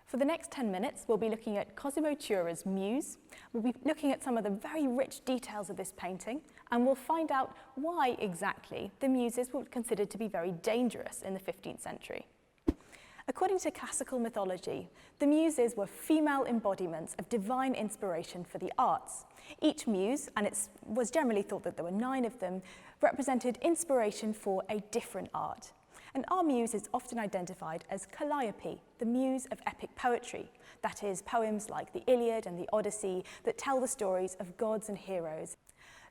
For the next 10 minutes, we'll be looking at Cosimo Tura's Muse. We'll be looking at some of the very rich details of this painting, and we'll find out why exactly the Muses were considered to be very dangerous in the 15th century. According to classical mythology, the Muses were female embodiments of divine inspiration for the arts. Each muse, and it was generally thought that there were 9 of them, represented inspiration for a different art. And our muse is often identified as Calliope, the muse of epic poetry. That is, poems like the Iliad and the Odyssey that tell the stories of gods and heroes.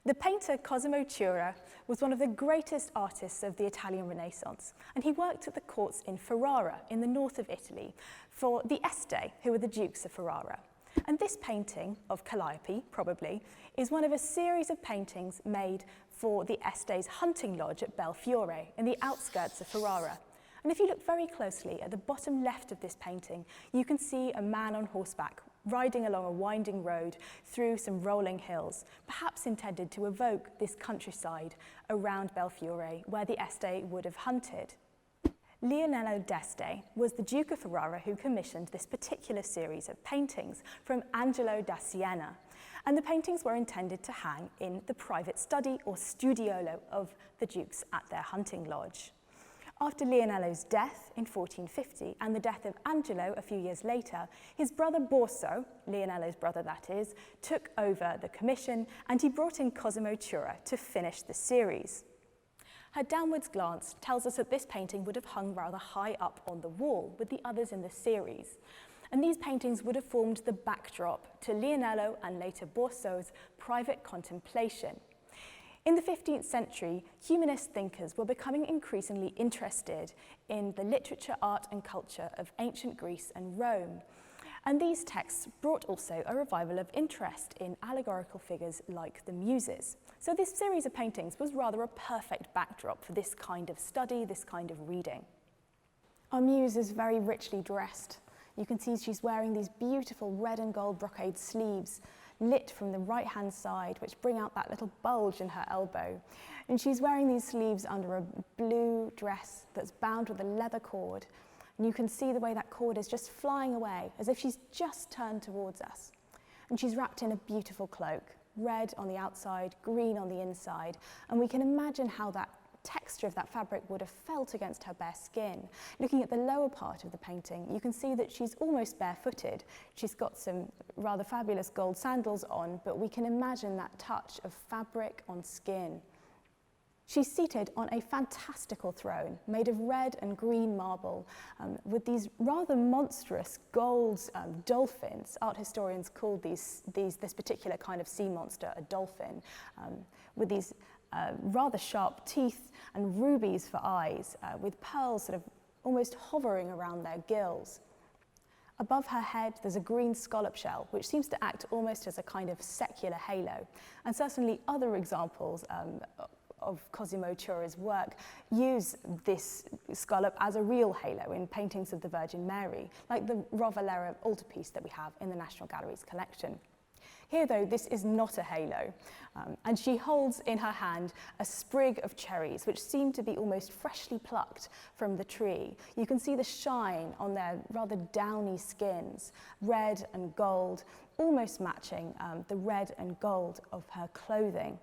The painter Cosimo Tura was one of the greatest artists of the Italian Renaissance, and he worked at the courts in Ferrara, in the north of Italy, for the Este, who were the dukes of Ferrara. And this painting of Calliope, probably, is one of a series of paintings made for the Este's hunting lodge at Belfiore, in the outskirts of Ferrara. And if you look very closely at the bottom left of this painting, you can see a man on horseback riding along a winding road through some rolling hills, perhaps intended to evoke this countryside around Belfiore, where the Este would have hunted. Leonello d'Este was the Duke of Ferrara who commissioned this particular series of paintings from Angelo da Siena, and the paintings were intended to hang in the private study or studiolo of the dukes at their hunting lodge. After Leonello's death in 1450 and the death of Angelo a few years later, his brother Borso, Leonello's brother that is, took over the commission, and he brought in Cosimo Tura to finish the series. Her downwards glance tells us that this painting would have hung rather high up on the wall with the others in the series. And these paintings would have formed the backdrop to Leonello and later Borso's private contemplation. In the 15th century, humanist thinkers were becoming increasingly interested in the literature, art and culture of ancient Greece and Rome. And these texts brought also a revival of interest in allegorical figures like the Muses. So this series of paintings was rather a perfect backdrop for this kind of study, this kind of reading. Our Muse is very richly dressed. You can see she's wearing these beautiful red and gold brocade sleeves, lit from the right-hand side, which bring out that little bulge in her elbow. And she's wearing these sleeves under a blue dress that's bound with a leather cord. And you can see the way that cord is just flying away, as if she's just turned towards us. And she's wrapped in a beautiful cloak, red on the outside, green on the inside. And we can imagine how that texture of that fabric would have felt against her bare skin. Looking at the lower part of the painting, you can see that she's almost barefooted. She's got some rather fabulous gold sandals on, but we can imagine that touch of fabric on skin. She's seated on a fantastical throne made of red and green marble with these rather monstrous gold dolphins. Art historians call this particular kind of sea monster a dolphin, with these rather sharp teeth and rubies for eyes, with pearls sort of almost hovering around their gills. Above her head, there's a green scallop shell, which seems to act almost as a kind of secular halo. And certainly other examples of Cosimo Tura's work use this scallop as a real halo in paintings of the Virgin Mary, like the Rovellera altarpiece that we have in the National Gallery's collection. Here, though, this is not a halo, and she holds in her hand a sprig of cherries, which seem to be almost freshly plucked from the tree. You can see the shine on their rather downy skins, red and gold, almost matching the red and gold of her clothing.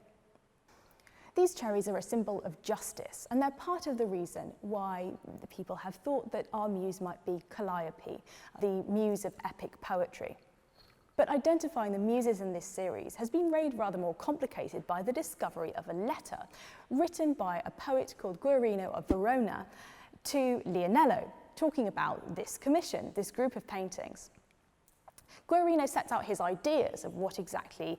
These cherries are a symbol of justice, and they're part of the reason why the people have thought that our muse might be Calliope, the muse of epic poetry. But identifying the muses in this series has been made rather more complicated by the discovery of a letter written by a poet called Guarino of Verona to Leonello, talking about this commission, this group of paintings. Guarino sets out his ideas of what exactly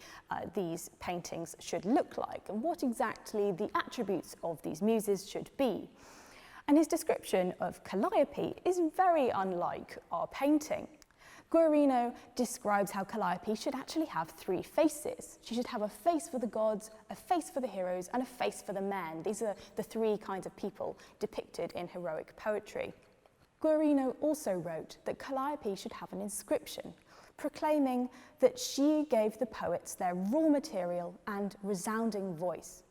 these paintings should look like and what exactly the attributes of these muses should be. And his description of Calliope is very unlike our painting. Guarino describes how Calliope should actually have 3 faces. She should have a face for the gods, a face for the heroes, and a face for the men. These are the 3 kinds of people depicted in heroic poetry. Guarino also wrote that Calliope should have an inscription, proclaiming that she gave the poets their raw material and resounding voice.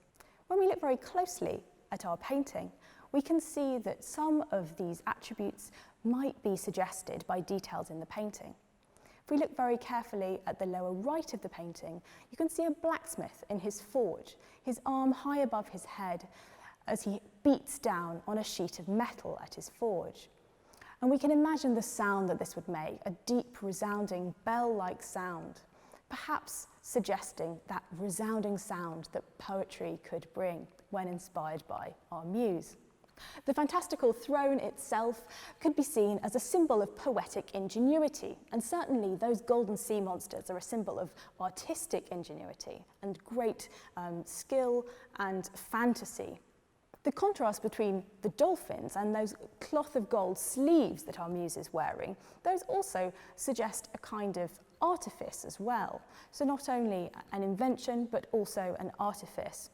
When we look very closely at our painting, we can see that some of these attributes might be suggested by details in the painting. If we look very carefully at the lower right of the painting, you can see a blacksmith in his forge, his arm high above his head as he beats down on a sheet of metal at his forge. And we can imagine the sound that this would make, a deep, resounding, bell-like sound, perhaps suggesting that resounding sound that poetry could bring when inspired by our muse. The fantastical throne itself could be seen as a symbol of poetic ingenuity, and certainly those golden sea monsters are a symbol of artistic ingenuity and great skill and fantasy. The contrast between the dolphins and those cloth of gold sleeves that our muse is wearing, those also suggest a kind of artifice as well. So not only an invention, but also an artifice.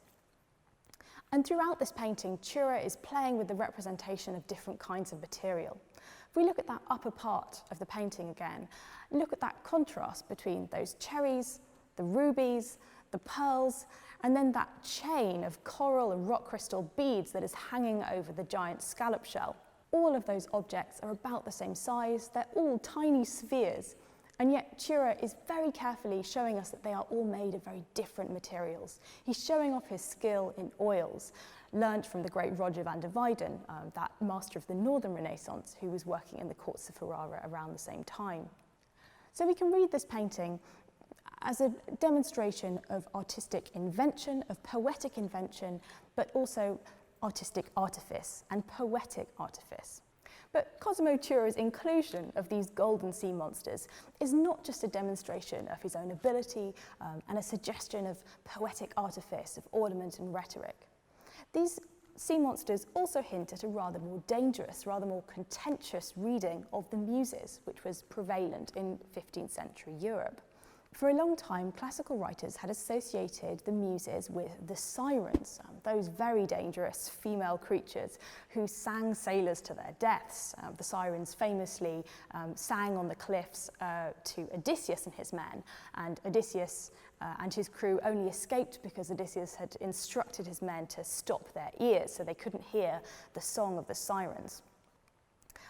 And throughout this painting, Tura is playing with the representation of different kinds of material. If we look at that upper part of the painting again, look at that contrast between those cherries, the rubies, the pearls, and then that chain of coral and rock crystal beads that is hanging over the giant scallop shell. All of those objects are about the same size, they're all tiny spheres, and yet Tura is very carefully showing us that they are all made of very different materials. He's showing off his skill in oils, learnt from the great Roger van der Weyden, that master of the Northern Renaissance who was working in the courts of Ferrara around the same time. So we can read this painting as a demonstration of artistic invention, of poetic invention, but also artistic artifice and poetic artifice. But Cosimo Tura's inclusion of these golden sea monsters is not just a demonstration of his own ability and a suggestion of poetic artifice, of ornament and rhetoric. These sea monsters also hint at a rather more dangerous, rather more contentious reading of the Muses, which was prevalent in 15th century Europe. For a long time, classical writers had associated the Muses with the sirens, those very dangerous female creatures who sang sailors to their deaths. The sirens famously sang on the cliffs to Odysseus and his men, and Odysseus and his crew only escaped because Odysseus had instructed his men to stop their ears so they couldn't hear the song of the sirens.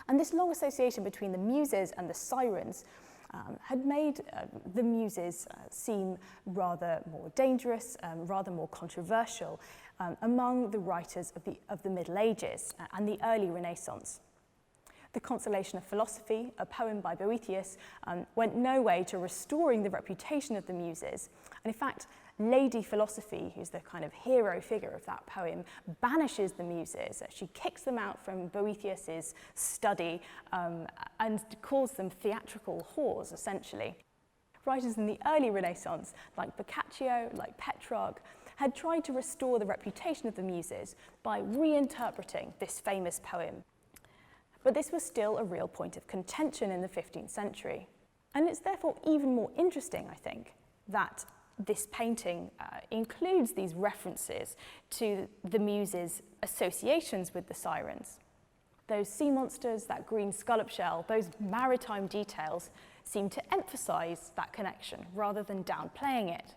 And this long association between the Muses and the sirens had made the Muses seem rather more dangerous, rather more controversial among the writers of the Middle Ages and the early Renaissance. The Consolation of Philosophy, a poem by Boethius, went no way to restoring the reputation of the Muses. And in fact, Lady Philosophy, who's the kind of hero figure of that poem, banishes the Muses. She kicks them out from Boethius's study and calls them theatrical whores, essentially. Writers in the early Renaissance, like Boccaccio, like Petrarch, had tried to restore the reputation of the Muses by reinterpreting this famous poem. But this was still a real point of contention in the 15th century. And it's therefore even more interesting, I think, that this painting includes these references to the Muses' associations with the sirens. Those sea monsters, that green scallop shell, those maritime details seem to emphasize that connection rather than downplaying it.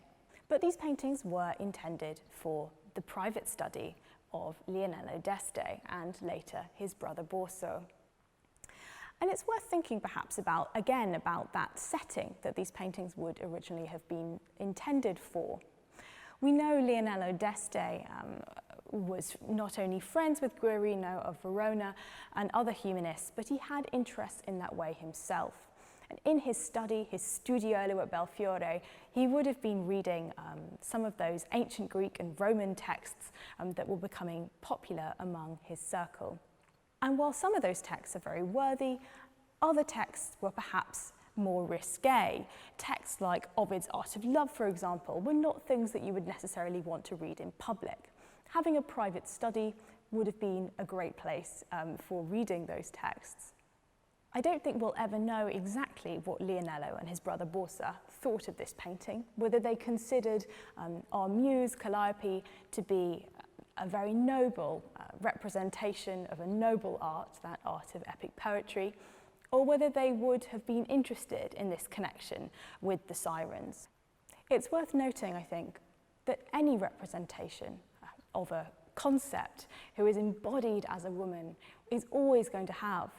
But these paintings were intended for the private study of Leonello d'Este and later his brother Borso. And it's worth thinking perhaps about that setting that these paintings would originally have been intended for. We know Leonello d'Este was not only friends with Guerino of Verona and other humanists, but he had interests in that way himself. And in his study, his studiolo at Belfiore, he would have been reading some of those ancient Greek and Roman texts that were becoming popular among his circle. And while some of those texts are very worthy, other texts were perhaps more risque. Texts like Ovid's Art of Love, for example, were not things that you would necessarily want to read in public. Having a private study would have been a great place for reading those texts. I don't think we'll ever know exactly what Leonello and his brother Borsa thought of this painting, whether they considered our muse, Calliope, to be a very noble representation of a noble art, that art of epic poetry, or whether they would have been interested in this connection with the sirens. It's worth noting, I think, that any representation of a concept who is embodied as a woman is always going to have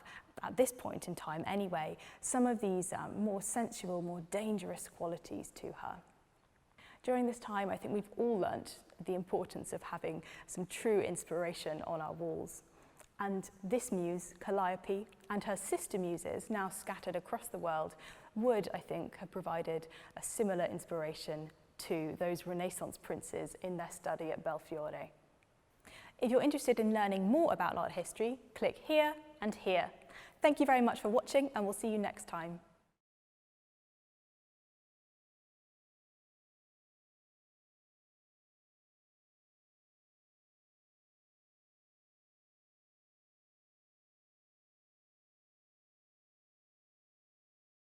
at this point in time anyway, some of these more sensual, more dangerous qualities to her. During this time, I think we've all learnt the importance of having some true inspiration on our walls. And this muse, Calliope, and her sister muses, now scattered across the world, would, I think, have provided a similar inspiration to those Renaissance princes in their study at Belfiore. If you're interested in learning more about art history, click here and here. Thank you very much for watching, and we'll see you next time.